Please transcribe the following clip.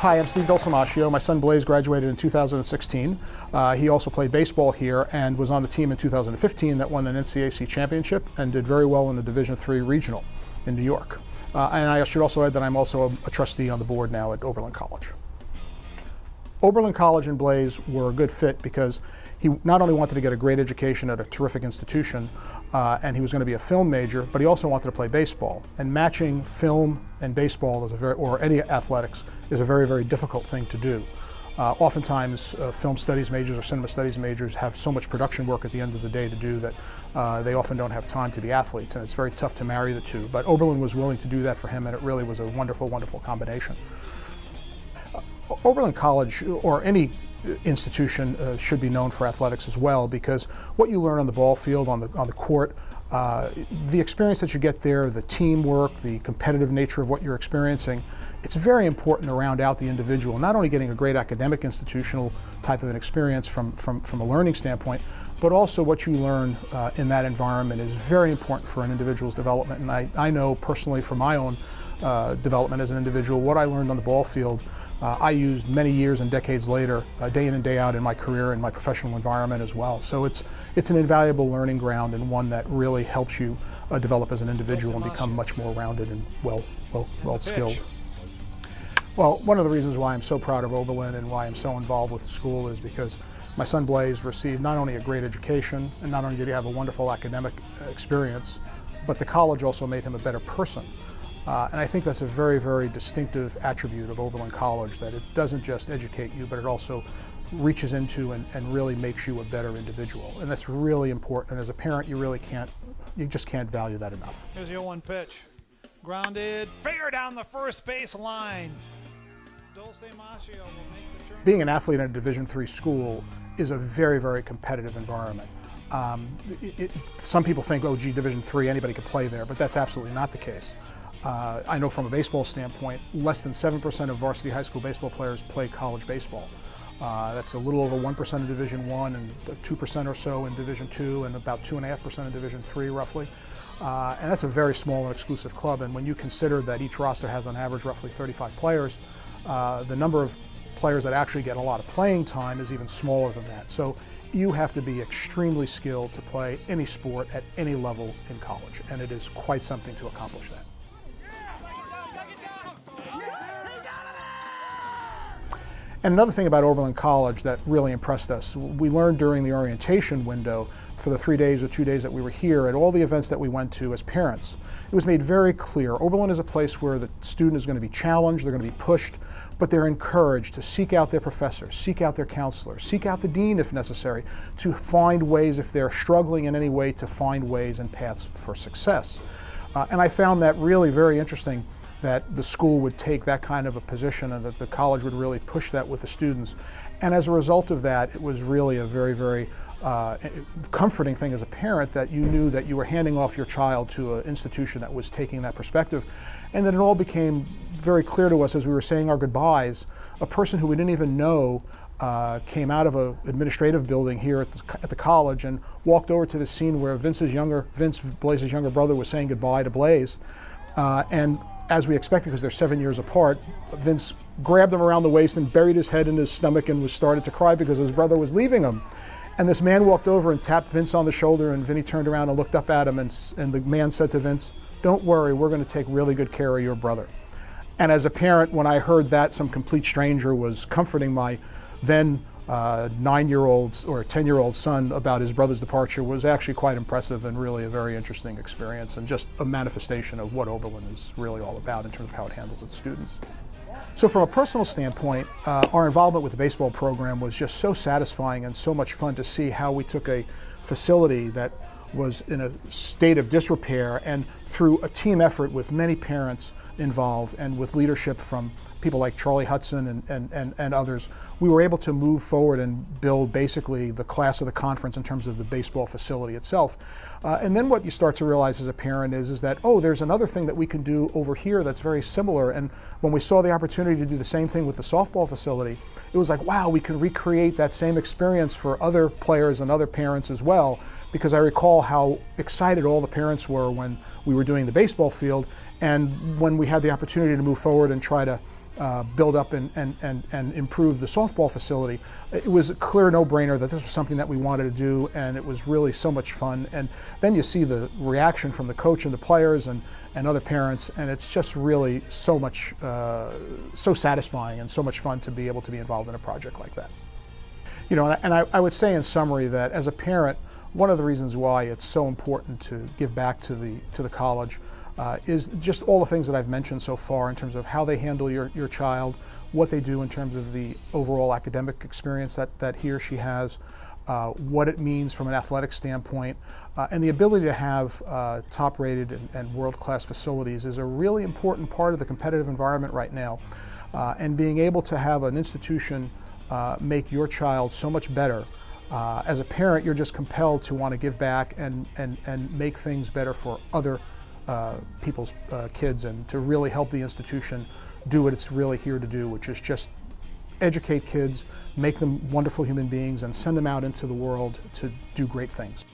Hi, I'm Steve Dolcemaschio. My son Blaze graduated in 2016. He also played baseball here and was on the team in 2015 that won an NCAC championship and did very well in the Division III regional in New York. And I should also add that I'm also a trustee on the board now at Oberlin College. Oberlin College and Blaze were a good fit because he not only wanted to get a great education at a terrific institution, and he was going to be a film major, but he also wanted to play baseball. And matching film and baseball is or any athletics is a very, very difficult thing to do. Oftentimes, film studies majors or cinema studies majors have so much production work at the end of the day to do that they often don't have time to be athletes, and it's very tough to marry the two. But Oberlin was willing to do that for him, and it really was a wonderful, wonderful combination. Oberlin College, or any institution, should be known for athletics as well, because what you learn on the ball field, on the court, the experience that you get there, the teamwork, the competitive nature of what you're experiencing, it's very important to round out the individual, not only getting a great academic institutional type of an experience from a learning standpoint, but also what you learn in that environment is very important for an individual's development. And I know personally from my own development as an individual, what I learned on the ball field I used many years and decades later, day in and day out in my career and my professional environment as well. So it's an invaluable learning ground, and one that really helps you develop as an individual and become much more rounded and well skilled. Well, one of the reasons why I'm so proud of Oberlin and why I'm so involved with the school is because my son Blaze received not only a great education, and not only did he have a wonderful academic experience, but the college also made him a better person. And I think that's a very, very distinctive attribute of Oberlin College, that it doesn't just educate you, but it also reaches into and really makes you a better individual. And that's really important. And as a parent, you just can't value that enough. Here's the 0-1 pitch. Grounded, fair down the first base line. Dolcemaschio will make the turn. Being an athlete in a Division III school is a very, very competitive environment. Some people think, oh gee, Division III, anybody could play there, but that's absolutely not the case. I know from a baseball standpoint, less than 7% of varsity high school baseball players play college baseball. That's a little over 1% in Division I, and 2% or so in Division II, and about 2.5% in Division III, roughly. And that's a very small and exclusive club. And when you consider that each roster has on average roughly 35 players, the number of players that actually get a lot of playing time is even smaller than that. So you have to be extremely skilled to play any sport at any level in college, and it is quite something to accomplish that. And another thing about Oberlin College that really impressed us, we learned during the orientation window for the 3 days or 2 days that we were here, at all the events that we went to as parents, it was made very clear Oberlin is a place where the student is going to be challenged, they're going to be pushed, but they're encouraged to seek out their professors, seek out their counselors, seek out the dean if necessary, to find ways, if they're struggling in any way, to find ways and paths for success. And I found that really very interesting, that the school would take that kind of a position and that the college would really push that with the students. And as a result of that, it was really a very, very comforting thing as a parent, that you knew that you were handing off your child to an institution that was taking that perspective. And then it all became very clear to us as we were saying our goodbyes. A person who we didn't even know came out of an administrative building here at the college and walked over to the scene where Vince, Blaze's younger brother, was saying goodbye to Blaze. And as we expected, because they're 7 years apart, Vince grabbed him around the waist and buried his head in his stomach and started to cry because his brother was leaving him. And this man walked over and tapped Vince on the shoulder, and Vinny turned around and looked up at him, and the man said to Vince, "Don't worry, we're going to take really good care of your brother." And as a parent, when I heard that some complete stranger was comforting my then 9-year-old or 10-year-old son about his brother's departure, was actually quite impressive and really a very interesting experience, and just a manifestation of what Oberlin is really all about in terms of how it handles its students. So from a personal standpoint, our involvement with the baseball program was just so satisfying and so much fun to see how we took a facility that was in a state of disrepair, and through a team effort with many parents involved and with leadership from people like Charlie Hudson and others, we were able to move forward and build basically the class of the conference in terms of the baseball facility itself. And then what you start to realize as a parent is that, oh, there's another thing that we can do over here that's very similar. And when we saw the opportunity to do the same thing with the softball facility, it was like, wow, we can recreate that same experience for other players and other parents as well. Because I recall how excited all the parents were when we were doing the baseball field, and when we had the opportunity to move forward and try to build up and improve the softball facility, it was a clear no-brainer that this was something that we wanted to do, and it was really so much fun. And then you see the reaction from the coach and the players and other parents, and it's just really so much, so satisfying and so much fun to be able to be involved in a project like that. You know, and I would say in summary that as a parent, one of the reasons why it's so important to give back to the college is just all the things that I've mentioned so far in terms of how they handle your child, what they do in terms of the overall academic experience that he or she has, what it means from an athletic standpoint, and the ability to have top-rated and world-class facilities is a really important part of the competitive environment right now. And being able to have an institution make your child so much better, as a parent, you're just compelled to want to give back and make things better for other people's kids, and to really help the institution do what it's really here to do, which is just educate kids, make them wonderful human beings, and send them out into the world to do great things.